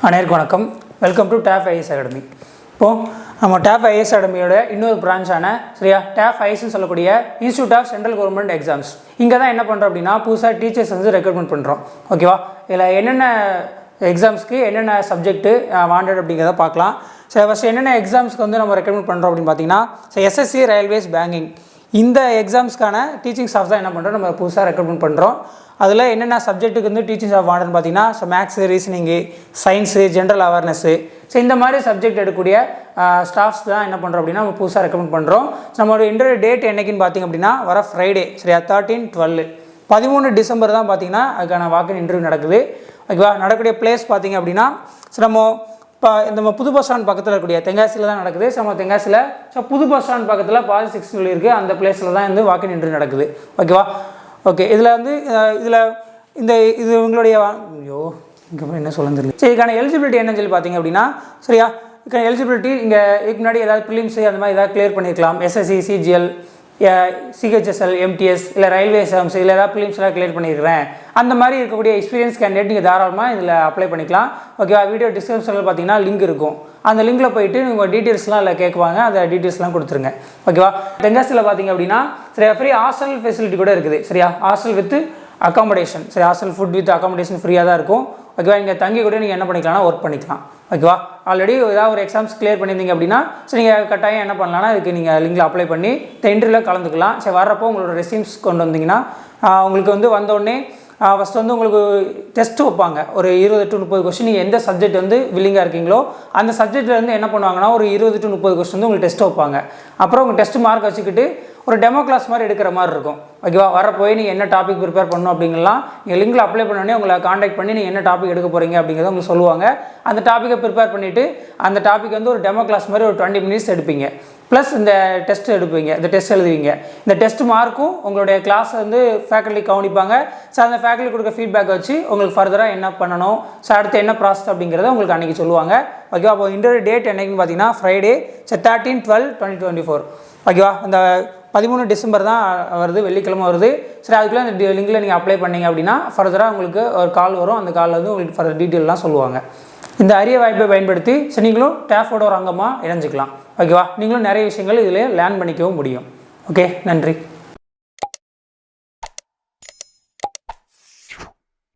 அனைவருக்கும் வணக்கம். Welcome to Tab IS academy. இப்போது நம்ம டேப் ஐஎஸ் அகாடமியோட இன்னொரு பிரான்ச்சான சரியா டேப் ஐஎஸ்ன்னு சொல்லக்கூடிய institute of central government exams இங்கே தான் என்ன பண்ணுறோம் அப்படின்னா புதுசாக டீச்சர்ஸ் வந்து ரெக்ரூட்மெண்ட் பண்ணுறோம். ஓகேவா, இதில் என்னென்ன எக்ஸாம்ஸ்க்கு என்னென்ன சப்ஜெக்ட்டு வாண்டட் அப்படிங்கிறத பார்க்கலாம். சரி, ஃபஸ்ட்டு என்னென்ன எக்ஸாம்ஸ்க்கு வந்து நம்ம ரெக்ரூட்மெண்ட் பண்ணுறோம் அப்படின்னு பார்த்தீங்கன்னா எஸ்எஸ்சி, ரயில்வேஸ், பேங்கிங் இந்த எக்ஸாம்ஸ்க்கான டீச்சிங் ஸ்டாஃப் தான் என்ன பண்ணுறோம், நம்ம புதுசாக ரெக்ரூட்மெண்ட் பண்ணுறோம். அதில் என்னென்ன சப்ஜெக்ட்டுக்கு வந்து டீச்சிங் ஸ்டாஃப் வாண்டட்னு பார்த்தீங்கன்னா maths, reasoning, science, general awareness, so இந்த மாதிரி சப்ஜெக்ட் எடுக்கக்கூடிய ஸ்டாஃப்ஸ் தான் என்ன பண்ணுறோம் அப்படின்னா நம்ம புதுசாக ரெக்கமெண்ட் பண்ணுறோம். நம்மளோட இன்டர்வியூ டேட் என்னைக்குன்னு பார்த்திங்க அப்படின்னா வர ஃப்ரைடே சரியா 13 டிசம்பர் தான் பார்த்திங்கன்னா அதுக்கான வாக்கின் இன்டர்வியூ நடக்குது. ஓகேவா, நடக்கக்கூடிய பிளேஸ் பார்த்திங்க அப்படின்னா நம்ம இப்போ நம்ம புது பஸ் ஸ்டாண்ட் பக்கத்தில் இருக்கக்கூடிய தெங்காசியில் தான் நடக்குது. நம்ம தெங்காசியில் புது பஸ் ஸ்டாண்ட் பக்கத்தில் பாதி 6 இருக்குது, அந்த பிளேஸில் தான் வந்து வாக்கின் இன்டர்வியூ நடக்குது. ஓகேவா, ஓகே. இதில் வந்து இது உங்களுடைய இங்கே என்ன சொல்ல தெரியல. சரி, இதுக்கான எலிஜிபிலிட்டி என்னன்னு சொல்லி பார்த்தீங்க அப்படின்னா சரியா இதுக்கான எலிஜிபிலிட்டி இங்கே இதுக்கு முன்னாடி ஏதாவது ப்ரிலிம்ஸு அந்த மாதிரி ஏதாவது கிளியர் பண்ணியிருக்கலாம். எஸ்எஸ்சி, சிஜிஎல், சிஹெச்எஸ்எல், எம்டிஎஸ் இல்லை ரயில்வே எக்ஸாம்ஸ் இல்லை ஏதாவது ப்ரிலிம்ஸ்லாம் கிளியர் பண்ணியிருக்கிறேன் அந்த மாதிரி இருக்கக்கூடிய எக்ஸ்பீரியன்ஸ் கேண்டிடேட் நீங்கள் தாராளமாக இதில் அப்ளை பண்ணிக்கலாம். ஓகேவா, வீடியோ டிஸ்கிரிப்ஷனில் பார்த்தீங்கன்னா லிங்க் இருக்கும். அந்த லிங்கில் போயிட்டு உங்கள் டீட்டெயில்ஸ்லாம் இல்லை கேட்குவாங்க, அந்த டீட்டெயில்ஸ்லாம் கொடுத்துருங்க. ஓகேவா, தென்காசியில் பார்த்தீங்க அப்படின்னா சரியா ஃப்ரீ ஹாஸ்டல் ஃபெசிலிட்டி கூட இருக்குது. சரியா, ஹாஸ்டல் வித் அக்காமடேஷன், சரி ஹாஸ்டல் ஃபுட் வித் அக்காமடேஷன் ஃப்ரீயாக தான் இருக்கும். ஓகேவா, இங்கே தங்கி கூட நீங்கள் என்ன பண்ணிக்கலாம்னா ஒர்க் பண்ணிக்கலாம். ஓகேவா, ஆல்ரெடி ஏதாவது ஒரு எக்ஸாம்ஸ் கிளியர் பண்ணியிருந்தீங்க அப்படின்னா சரி நீங்கள் கட்டாயம் என்ன பண்ணலாம்னா இதுக்கு நீங்கள் லிங்கில் அப்ளை பண்ணி இந்த இன்டர்வியூவில் கலந்துக்கலாம். சரி, வர்றப்போ உங்களோட ரெஸ்யூம்ஸ் கொண்டு வந்தீங்கன்னா உங்களுக்கு வந்து வந்தோடனே ஃபஸ்ட்டு வந்து உங்களுக்கு டெஸ்ட்டு வைப்பாங்க. ஒரு 20 to 30 கொஸ்டின். நீங்கள் எந்த சப்ஜெக்ட் வந்து வில்லிங்காக இருக்கீங்களோ அந்த சப்ஜெக்ட்லேருந்து என்ன பண்ணுவாங்கன்னா ஒரு 20 to 30 கொஸ்டின் வந்து உங்களுக்கு டெஸ்ட் வைப்பாங்க. அப்புறம் உங்கள் டெஸ்ட் மார்க் வச்சுக்கிட்டு ஒரு டெமோ கிளாஸ் மாதிரி எடுக்கிற மாதிரி இருக்கும். ஓகேவா, வரப்போய் நீங்கள் என்ன டாபிக் ப்ரிப்பேர் பண்ணணும் அப்படிங்கலாம் நீங்கள் லிங்கில் அப்ளை பண்ணோடனே உங்களை காண்டாக்ட் பண்ணி நீங்கள் என்ன டாபிக் எடுக்க போகிறீங்க அப்படிங்கிறத உங்களுக்கு சொல்லுவாங்க. அந்த டாப்பிக்கை ப்ரிப்பேர் பண்ணிவிட்டு அந்த டாபிக் வந்து ஒரு டெமோ கிளாஸ் மாதிரி ஒரு 20 minutes எடுப்பீங்க. ப்ளஸ் இந்த டெஸ்ட் எடுப்பீங்க, இந்த டெஸ்ட் எழுதுவீங்க. இந்த டெஸ்ட் மார்க்கும் உங்களுடைய கிளாஸ் வந்து ஃபேக்கல்ட்டி கவனிப்பாங்க. ஸோ அந்த ஃபேக்கல்ட்டி கொடுக்க ஃபீட்பேக் வச்சு உங்களுக்கு ஃபர்தராக என்ன பண்ணணும், ஸோ அடுத்து என்ன ப்ராசஸ் அப்படிங்கிறத உங்களுக்கு அன்றைக்கி சொல்லுவாங்க. ஓகேவா, அப்போ இன்டர்வியூ டேட் என்னைக்குன்னு பார்த்தீங்கன்னா ஃப்ரைடே 13/12/2024. ஓகேவா, இந்த 13 டிசம்பர் தான் வருது, வெள்ளிக்கிழமை வருது. சரி, அதுக்குள்ளே அந்த லிங்கில் நீங்கள் அப்ளை பண்ணிங்க அப்படின்னா ஃபர்தராக உங்களுக்கு ஒரு கால் வரும். அந்த காலில் வந்து உங்களுக்கு ஃபர்தர் டீட்டெயிலாம் சொல்லுவாங்க. இந்த அரிய வாய்ப்பை பயன்படுத்தி சரி நீங்களும் டேஃபோட ஒரு அங்கமாக இணைஞ்சிக்கலாம். ஓகேவா, நீங்களும் நிறைய விஷயங்கள் இதில் லேர்ன் பண்ணிக்கவும் முடியும். ஓகே, நன்றி.